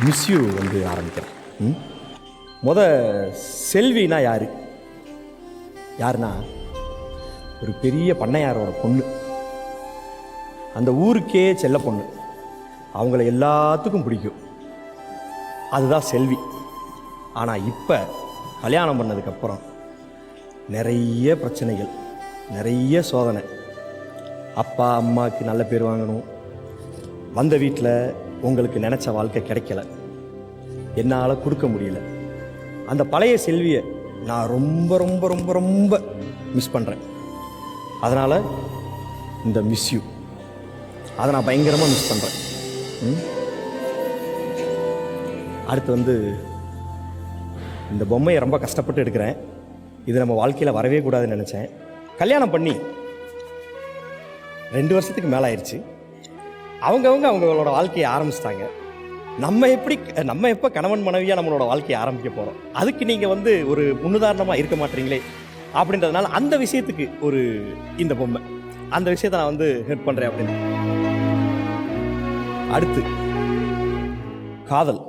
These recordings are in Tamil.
மிஸ்யூ வந்து ஆரம்பிக்கிறேன். முத செல்வினா யாருன்னா ஒரு பெரிய பண்ணையாரோட பொண்ணு, அந்த ஊருக்கே செல்ல பொண்ணு, அவங்கள எல்லாத்துக்கும் பிடிக்கும், அதுதான் செல்வி. ஆனால் இப்போ கல்யாணம் பண்ணதுக்கப்புறம் நிறைய பிரச்சனைகள், நிறைய சோதனை. அப்பா அம்மாவுக்கு நல்ல பேர் வாங்கணும், வந்த வீட்டில் உங்களுக்கு நினச்ச வாழ்க்கை கிடைக்கல, என்னால் கொடுக்க முடியல. அந்த பழைய செல்வியை நான் ரொம்ப ரொம்ப ரொம்ப ரொம்ப மிஸ் பண்ணுறேன். அதனால் இந்த மிஸ்யூ அதை நான் பயங்கரமாக மிஸ் பண்ணுறேன். அடுத்து வந்து இந்த பொம்மையை ரொம்ப கஷ்டப்பட்டு எடுக்கிறேன். இது நம்ம வாழ்க்கையில் வரவே கூடாதுன்னு நினச்சேன். கல்யாணம் பண்ணி 2 வருஷத்துக்கு மேலே ஆயிடுச்சு. அவங்களோட வாழ்க்கையை ஆரம்பிச்சிட்டாங்க. நம்ம எப்போ கணவன் மனைவியாக நம்மளோட வாழ்க்கையை ஆரம்பிக்க போகிறோம்? அதுக்கு நீங்கள் வந்து ஒரு முன்னுதாரணமாக இருக்க மாட்டீங்களே அப்படின்றதுனால அந்த விஷயத்துக்கு ஒரு இந்த பொம்மை, அந்த விஷயத்தை நான் வந்து ஹெல்ப் பண்ணுறேன் அப்படின்னு. அடுத்து காதல்.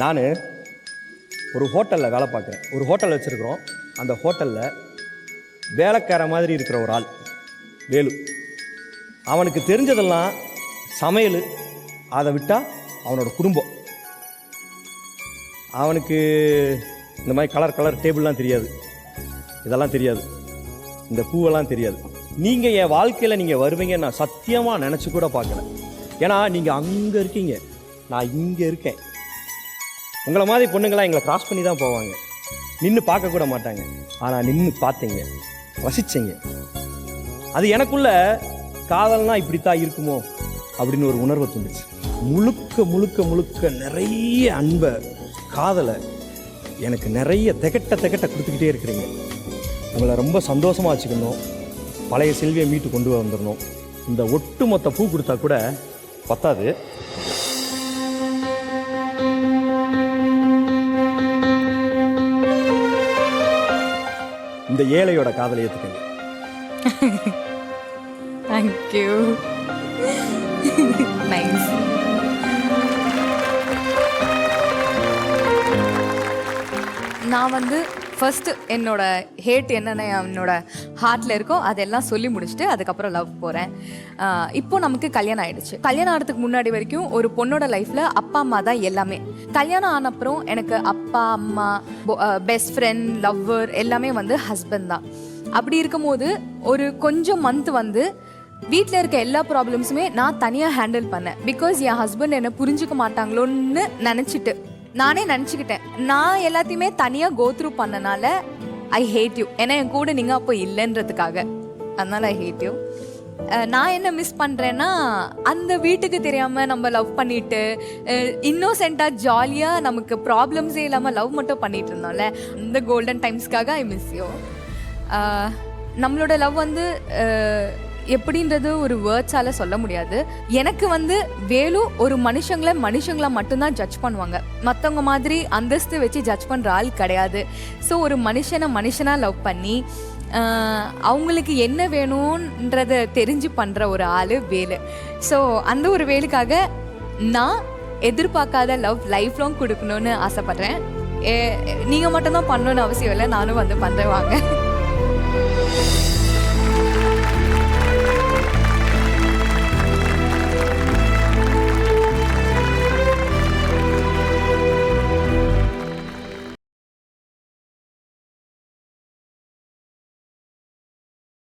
நான் ஒரு ஹோட்டலில் வேலை பார்க்குறேன். ஒரு ஹோட்டல் வச்சுருக்குறோம். அந்த ஹோட்டலில் வேலைக்கார மாதிரி இருக்கிற ஒரு ஆள் வேலு. அவனுக்கு தெரிஞ்சதெல்லாம் சமையல், அதை விட்டால் அவனோட குடும்பம். அவனுக்கு இந்த மாதிரி கலர் டேபிள்லாம் தெரியாது, இதெல்லாம் தெரியாது, இந்த பூவெல்லாம் தெரியாது. நீங்கள் என் வாழ்க்கையில் நீங்கள் வருவீங்க நான் சத்தியமாக நினச்சி கூட பார்க்கல. ஏன்னா நீங்கள் அங்கே இருக்கீங்க, நான் இங்கே இருக்கேன். உங்களை மாதிரி பொண்ணுங்களாம் எங்களை கிராஸ் பண்ணி தான் போவாங்க, நின்று பார்க்க கூட மாட்டாங்க. ஆனால் நின்று பார்த்தீங்க, ரசிச்சிங்க. அது எனக்குள்ள காதல்னா இப்படித்தான் இருக்குமோ அப்படின்னு ஒரு உணர்வை தோணுச்சு. முழுக்க முழுக்க முழுக்க நிறைய அன்பை, காதலை எனக்கு நிறைய திகட்ட கொடுத்துக்கிட்டே இருக்கிறீங்க. உங்களை ரொம்ப சந்தோஷமாக வச்சுக்கணும். பழைய செல்வியை மீட்டு கொண்டு வந்துடணும். இந்த ஒட்டுமொத்த பூ கொடுத்தா கூட பத்தாது. இந்த ஏழையோட காதலை ஏற்றுக்கங்க. Thank you. Nice. நான் வந்து ஃபர்ஸ்ட் என்னோட ஹேட் என்னென்ன என்னோட ஹார்ட்டில் இருக்கோ அதெல்லாம் சொல்லி முடிச்சுட்டு அதுக்கப்புறம் லவ் போகிறேன். இப்போ நமக்கு கல்யாணம் ஆகிடுச்சு. கல்யாணம் ஆகிறதுக்கு முன்னாடி வரைக்கும் ஒரு பொண்ணோட லைஃப்பில் அப்பா அம்மா தான் எல்லாமே. கல்யாணம் ஆனப்புறம் எனக்கு அப்பா அம்மா, பெஸ்ட் ஃப்ரெண்ட், லவ்வர் எல்லாமே வந்து ஹஸ்பண்ட் தான். அப்படி இருக்கும்போது ஒரு கொஞ்சம் மந்த் வந்து வீட்டில் இருக்க எல்லா ப்ராப்ளம்ஸுமே நான் தனியாக ஹேண்டில் பண்ணேன். பிகாஸ் என் ஹஸ்பண்ட் என்னை புரிஞ்சுக்க மாட்டாங்களோன்னு நானே நினச்சிக்கிட்டேன். நான் எல்லாத்தையுமே தனியாக கோத்ரூ பண்ணனால ஐ ஹேட் யூ. ஏன்னா என் கூட நீங்கள் அப்போ இல்லைன்றதுக்காக, அதனால ஐ ஹேட் யூ. நான் என்ன மிஸ் பண்ணுறேன்னா, அந்த வீட்டுக்கு தெரியாமல் நம்ம லவ் பண்ணிட்டு இன்னோசென்ட்டாக ஜாலியாக நமக்கு ப்ராப்ளம்ஸே இல்லாமல் லவ் மட்டும் பண்ணிட்டு இருந்தோம்ல, அந்த கோல்டன் டைம்ஸ்க்காக ஐ மிஸ் யூ. நம்மளோட லவ் வந்து எப்படின்றது ஒரு வேர்ட்ஸால் சொல்ல முடியாது. எனக்கு வந்து வேலு ஒரு மனுஷங்களா மட்டும்தான் ஜட்ஜ் பண்ணுவாங்க. மற்றவங்க மாதிரி அந்தஸ்து வச்சு ஜட்ஜ் பண்ணுற ஆள் கிடையாது. ஸோ ஒரு மனுஷனாக லவ் பண்ணி அவங்களுக்கு என்ன வேணுன்றதை தெரிஞ்சு பண்ணுற ஒரு ஆள் வேலு. ஸோ அந்த ஒரு வேலுக்காக நான் எதிர்பார்க்காத லவ் லைஃப் லாங் கொடுக்கணும்னு ஆசைப்பட்றேன். நீங்கள் மட்டும்தான் பண்ணணும்னு அவசியம் இல்லை, நானும் வந்து பண்ணுறேன், வாங்க.